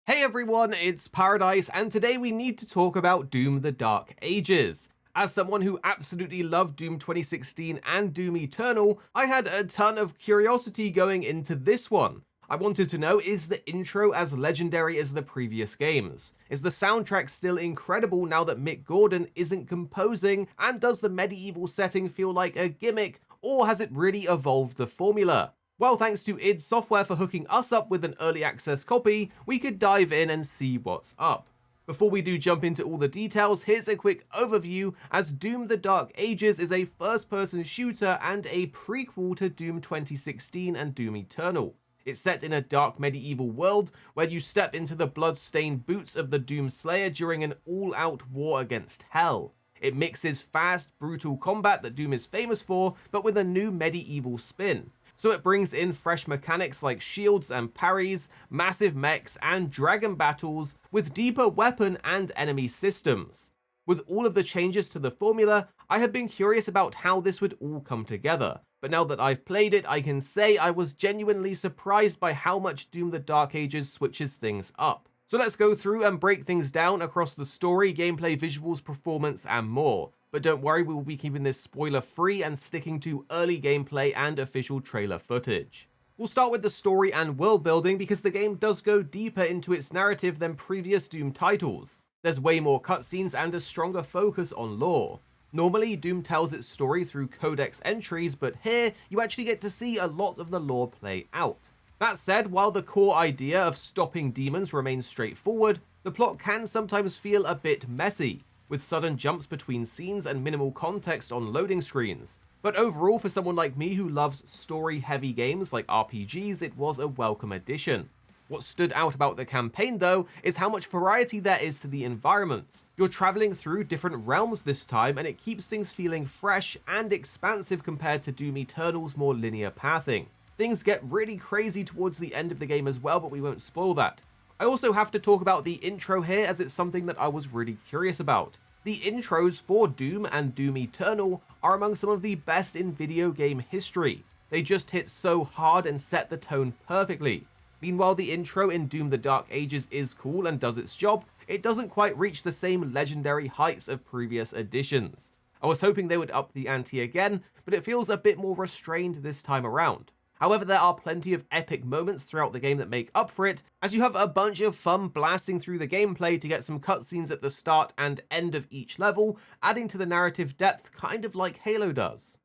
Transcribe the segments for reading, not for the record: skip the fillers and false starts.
Hey everyone, it's Paradise, and today we need to talk about Doom: The Dark Ages. As someone who absolutely loved Doom 2016 and Doom Eternal, I had a ton of curiosity going into this one. I wanted to know, is the intro as legendary as the previous games? Is the soundtrack still incredible now that Mick Gordon isn't composing? And does the medieval setting feel like a gimmick, or has it really evolved the formula? Well, thanks to id Software for hooking us up with an early access copy, we could dive in and see what's up. Before we do jump into all the details, here's a quick overview, as Doom: The Dark Ages is a first-person shooter and a prequel to Doom 2016 and Doom Eternal. It's set in a dark medieval world where you step into the blood-stained boots of the Doom Slayer during an all-out war against Hell. It mixes fast, brutal combat that Doom is famous for, but with a new medieval spin. So it brings in fresh mechanics like shields and parries, massive mechs, and dragon battles with deeper weapon and enemy systems. With all of the changes to the formula, I have been curious about how this would all come together, but now that I've played it, I can say I was genuinely surprised by how much Doom: The Dark Ages switches things up. So let's go through and break things down across the story, gameplay, visuals, performance, and more. But don't worry, we will be keeping this spoiler free and sticking to early gameplay and official trailer footage. We'll start with the story and world building because the game does go deeper into its narrative than previous Doom titles. There's way more cutscenes and a stronger focus on lore. Normally, Doom tells its story through codex entries, but here you actually get to see a lot of the lore play out. That said, while the core idea of stopping demons remains straightforward, the plot can sometimes feel a bit messy, with sudden jumps between scenes and minimal context on loading screens. But overall, for someone like me who loves story-heavy games like RPGs, it was a welcome addition. What stood out about the campaign though, is how much variety there is to the environments. You're traveling through different realms this time, and it keeps things feeling fresh and expansive compared to Doom Eternal's more linear pathing. Things get really crazy towards the end of the game as well, but we won't spoil that. I also have to talk about the intro here, as it's something that I was really curious about. The intros for Doom and Doom Eternal are among some of the best in video game history. They just hit so hard and set the tone perfectly. Meanwhile, the intro in Doom: The Dark Ages is cool and does its job, it doesn't quite reach the same legendary heights of previous editions. I was hoping they would up the ante again, but it feels a bit more restrained this time around. However, there are plenty of epic moments throughout the game that make up for it, as you have a bunch of fun blasting through the gameplay to get some cutscenes at the start and end of each level, adding to the narrative depth kind of like Halo does.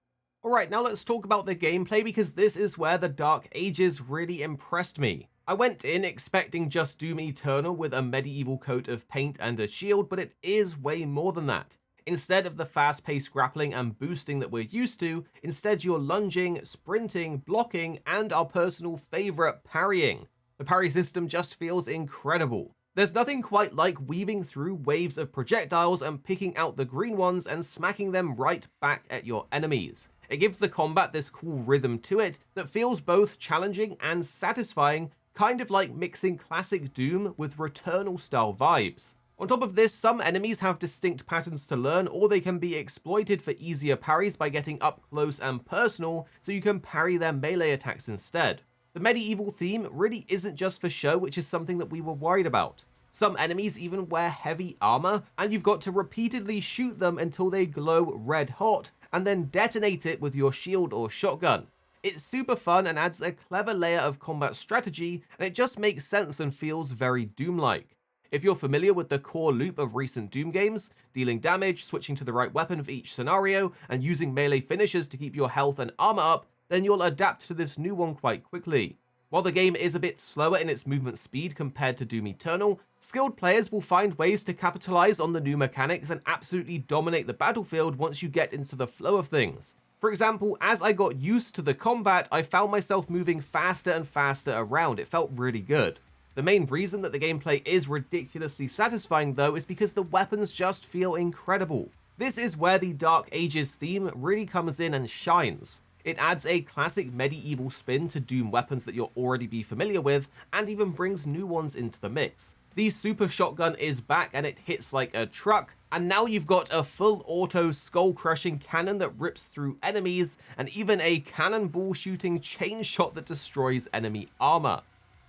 Alright, now let's talk about the gameplay, because this is where the Dark Ages really impressed me. I went in expecting just Doom Eternal with a medieval coat of paint and a shield, but it is way more than that. Instead of the fast-paced grappling and boosting that we're used to, instead you're lunging, sprinting, blocking, and our personal favourite, parrying. The parry system just feels incredible. There's nothing quite like weaving through waves of projectiles and picking out the green ones and smacking them right back at your enemies. It gives the combat this cool rhythm to it that feels both challenging and satisfying, kind of like mixing classic Doom with Returnal-style vibes. On top of this, some enemies have distinct patterns to learn, or they can be exploited for easier parries by getting up close and personal, so you can parry their melee attacks instead. The medieval theme really isn't just for show, which is something that we were worried about. Some enemies even wear heavy armor, and you've got to repeatedly shoot them until they glow red hot, and then detonate it with your shield or shotgun. It's super fun and adds a clever layer of combat strategy, and it just makes sense and feels very Doom-like. If you're familiar with the core loop of recent Doom games, dealing damage, switching to the right weapon for each scenario, and using melee finishes to keep your health and armor up, then you'll adapt to this new one quite quickly. While the game is a bit slower in its movement speed compared to Doom Eternal, skilled players will find ways to capitalize on the new mechanics and absolutely dominate the battlefield once you get into the flow of things. For example, as I got used to the combat, I found myself moving faster and faster around. It felt really good. The main reason that the gameplay is ridiculously satisfying though is because the weapons just feel incredible. This is where the Dark Ages theme really comes in and shines. It adds a classic medieval spin to Doom weapons that you'll already be familiar with, and even brings new ones into the mix. The super shotgun is back and it hits like a truck, and now you've got a full auto skull crushing cannon that rips through enemies, and even a cannonball shooting chain shot that destroys enemy armor.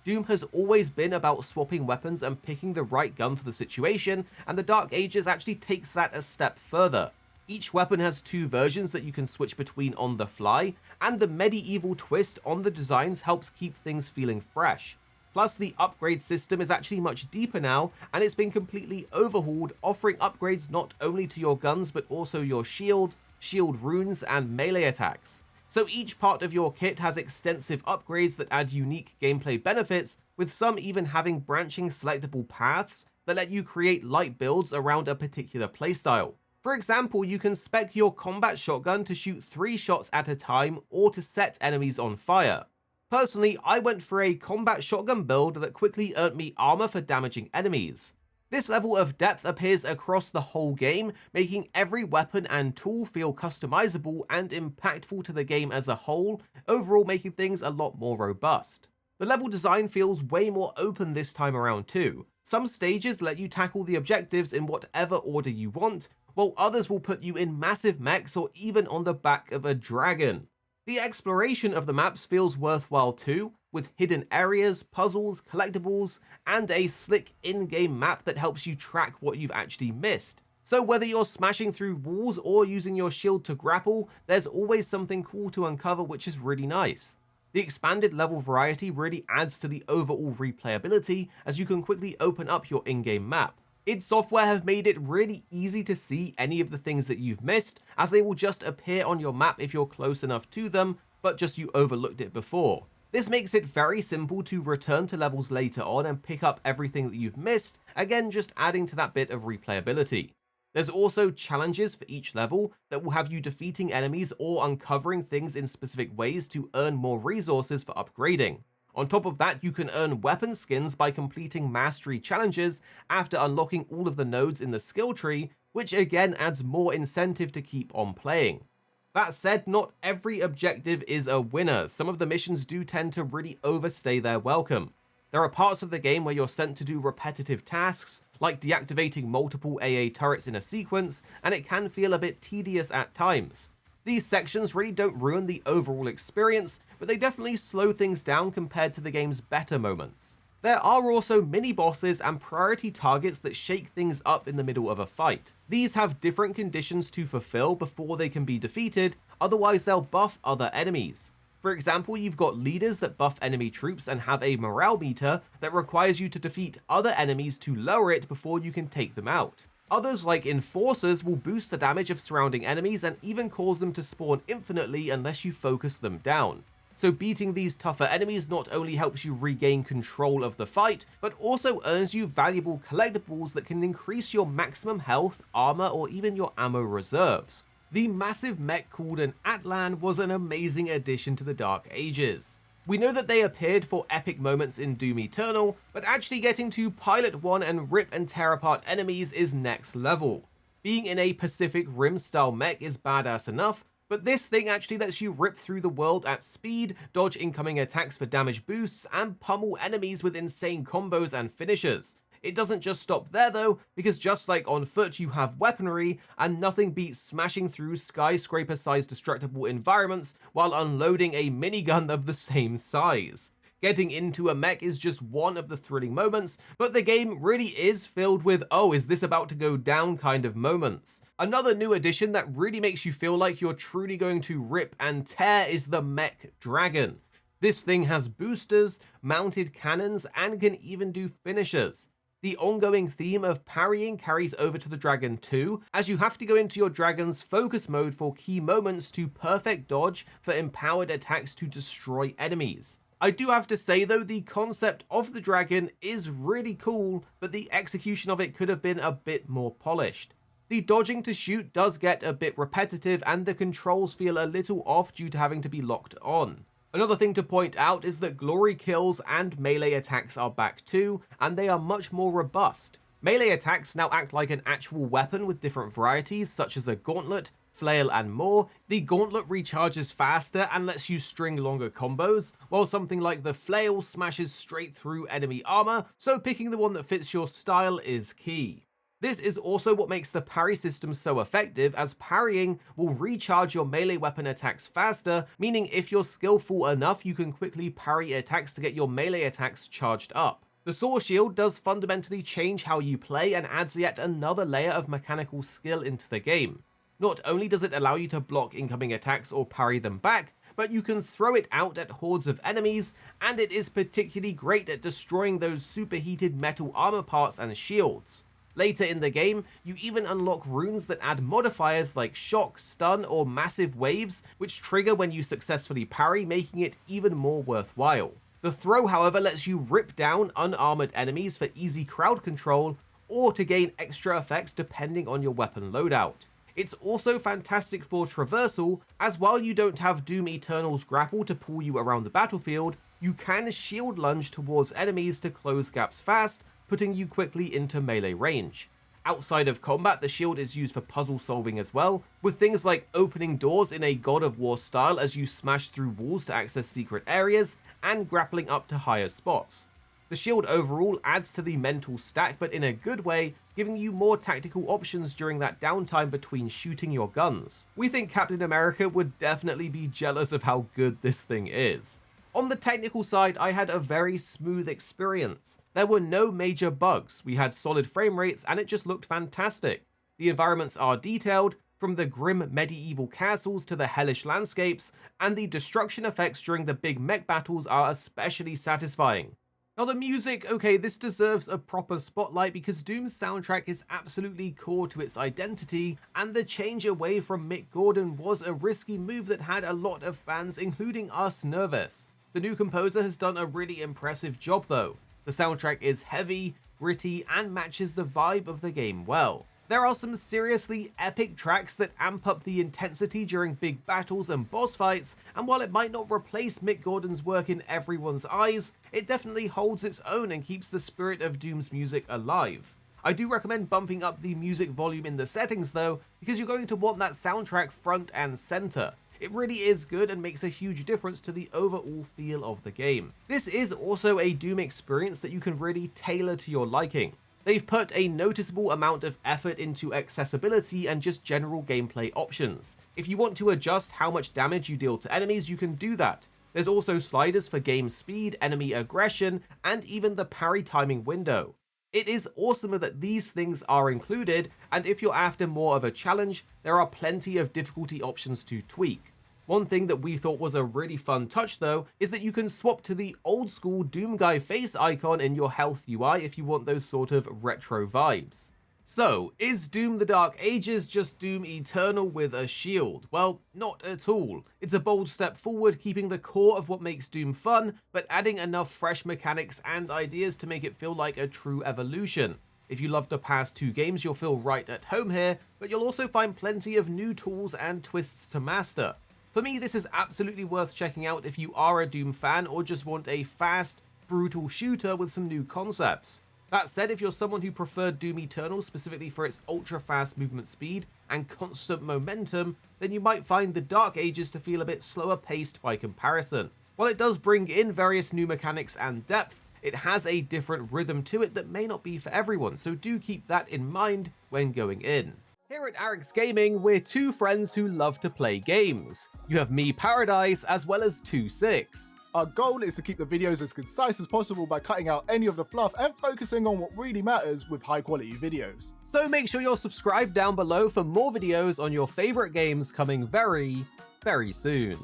Doom has always been about swapping weapons and picking the right gun for the situation, and the Dark Ages actually takes that a step further. Each weapon has 2 versions that you can switch between on the fly, and the medieval twist on the designs helps keep things feeling fresh. Plus, the upgrade system is actually much deeper now, and it's been completely overhauled, offering upgrades not only to your guns but also your shield, shield runes, and melee attacks. So each part of your kit has extensive upgrades that add unique gameplay benefits, with some even having branching selectable paths that let you create light builds around a particular playstyle. For example, you can spec your combat shotgun to shoot 3 shots at a time or to set enemies on fire. Personally, I went for a combat shotgun build that quickly earned me armor for damaging enemies. This level of depth appears across the whole game, making every weapon and tool feel customizable and impactful to the game as a whole, overall making things a lot more robust. The level design feels way more open this time around too. Some stages let you tackle the objectives in whatever order you want, while others will put you in massive mechs or even on the back of a dragon. The exploration of the maps feels worthwhile too, with hidden areas, puzzles, collectibles, and a slick in-game map that helps you track what you've actually missed. So whether you're smashing through walls or using your shield to grapple, there's always something cool to uncover, which is really nice. The expanded level variety really adds to the overall replayability, as you can quickly open up your in-game map. id Software have made it really easy to see any of the things that you've missed, as they will just appear on your map if you're close enough to them, but just you overlooked it before. This makes it very simple to return to levels later on and pick up everything that you've missed, again just adding to that bit of replayability. There's also challenges for each level that will have you defeating enemies or uncovering things in specific ways to earn more resources for upgrading. On top of that, you can earn weapon skins by completing mastery challenges after unlocking all of the nodes in the skill tree, which again adds more incentive to keep on playing. That said, not every objective is a winner. Some of the missions do tend to really overstay their welcome. There are parts of the game where you're sent to do repetitive tasks, like deactivating multiple AA turrets in a sequence, and it can feel a bit tedious at times. These sections really don't ruin the overall experience, but they definitely slow things down compared to the game's better moments. There are also mini-bosses and priority targets that shake things up in the middle of a fight. These have different conditions to fulfill before they can be defeated, otherwise they'll buff other enemies. For example, you've got leaders that buff enemy troops and have a morale meter that requires you to defeat other enemies to lower it before you can take them out. Others, like enforcers, will boost the damage of surrounding enemies and even cause them to spawn infinitely unless you focus them down. So beating these tougher enemies not only helps you regain control of the fight, but also earns you valuable collectibles that can increase your maximum health, armor, or even your ammo reserves. The massive mech called an Atlan was an amazing addition to the Dark Ages. We know that they appeared for epic moments in Doom Eternal, but actually getting to pilot one and rip and tear apart enemies is next level. Being in a Pacific Rim style mech is badass enough, but this thing actually lets you rip through the world at speed, dodge incoming attacks for damage boosts, and pummel enemies with insane combos and finishers. It doesn't just stop there though, because just like on foot you have weaponry, and nothing beats smashing through skyscraper-sized destructible environments while unloading a minigun of the same size. Getting into a mech is just one of the thrilling moments, but the game really is filled with "oh, is this about to go down" kind of moments. Another new addition that really makes you feel like you're truly going to rip and tear is the Mech Dragon. This thing has boosters, mounted cannons, and can even do finishers. The ongoing theme of parrying carries over to the Dragon too, as you have to go into your Dragon's focus mode for key moments to perfect dodge for empowered attacks to destroy enemies. I do have to say though, the concept of the Dragon is really cool, but the execution of it could have been a bit more polished. The dodging to shoot does get a bit repetitive and the controls feel a little off due to having to be locked on. Another thing to point out is that glory kills and melee attacks are back too, and they are much more robust. Melee attacks now act like an actual weapon with different varieties such as a gauntlet, flail, and more. The gauntlet recharges faster and lets you string longer combos, while something like the flail smashes straight through enemy armor, so picking the one that fits your style is key. This is also what makes the parry system so effective, as parrying will recharge your melee weapon attacks faster, meaning if you're skillful enough, you can quickly parry attacks to get your melee attacks charged up. The Saw Shield does fundamentally change how you play and adds yet another layer of mechanical skill into the game. Not only does it allow you to block incoming attacks or parry them back, but you can throw it out at hordes of enemies, and it is particularly great at destroying those superheated metal armor parts and shields. Later in the game, you even unlock runes that add modifiers like shock, stun, or massive waves, which trigger when you successfully parry, making it even more worthwhile. The throw, however, lets you rip down unarmored enemies for easy crowd control, or to gain extra effects depending on your weapon loadout. It's also fantastic for traversal, as while you don't have Doom Eternal's grapple to pull you around the battlefield, you can shield lunge towards enemies to close gaps fast, putting you quickly into melee range. Outside of combat, the shield is used for puzzle solving as well, with things like opening doors in a God of War style as you smash through walls to access secret areas, and grappling up to higher spots. The shield overall adds to the mental stack, but in a good way, giving you more tactical options during that downtime between shooting your guns. We think Captain America would definitely be jealous of how good this thing is. On the technical side, I had a very smooth experience. There were no major bugs, we had solid frame rates, and it just looked fantastic. The environments are detailed, from the grim medieval castles to the hellish landscapes, and the destruction effects during the big mech battles are especially satisfying. Now the music, okay, this deserves a proper spotlight because Doom's soundtrack is absolutely core to its identity, and the change away from Mick Gordon was a risky move that had a lot of fans, including us, nervous. The new composer has done a really impressive job though. The soundtrack is heavy, gritty, and matches the vibe of the game well. There are some seriously epic tracks that amp up the intensity during big battles and boss fights, and while it might not replace Mick Gordon's work in everyone's eyes, it definitely holds its own and keeps the spirit of Doom's music alive. I do recommend bumping up the music volume in the settings though, because you're going to want that soundtrack front and center. It really is good and makes a huge difference to the overall feel of the game. This is also a Doom experience that you can really tailor to your liking. They've put a noticeable amount of effort into accessibility and just general gameplay options. If you want to adjust how much damage you deal to enemies, you can do that. There's also sliders for game speed, enemy aggression, and even the parry timing window. It is awesome that these things are included, and if you're after more of a challenge, there are plenty of difficulty options to tweak. One thing that we thought was a really fun touch though, is that you can swap to the old school Doom Guy face icon in your health UI if you want those sort of retro vibes. So, is Doom the Dark Ages just Doom Eternal with a shield? Well, not at all. It's a bold step forward, keeping the core of what makes Doom fun, but adding enough fresh mechanics and ideas to make it feel like a true evolution. If you love the past two games, you'll feel right at home here, but you'll also find plenty of new tools and twists to master. For me, this is absolutely worth checking out if you are a Doom fan or just want a fast, brutal shooter with some new concepts. That said, if you're someone who preferred Doom Eternal specifically for its ultra-fast movement speed and constant momentum, then you might find the Dark Ages to feel a bit slower paced by comparison. While it does bring in various new mechanics and depth, it has a different rhythm to it that may not be for everyone, so do keep that in mind when going in. Here at Arix Gaming, we're two friends who love to play games. You have me, Paradise, as well as 26. Our goal is to keep the videos as concise as possible by cutting out any of the fluff and focusing on what really matters with high quality videos. So make sure you're subscribed down below for more videos on your favorite games coming very, very soon.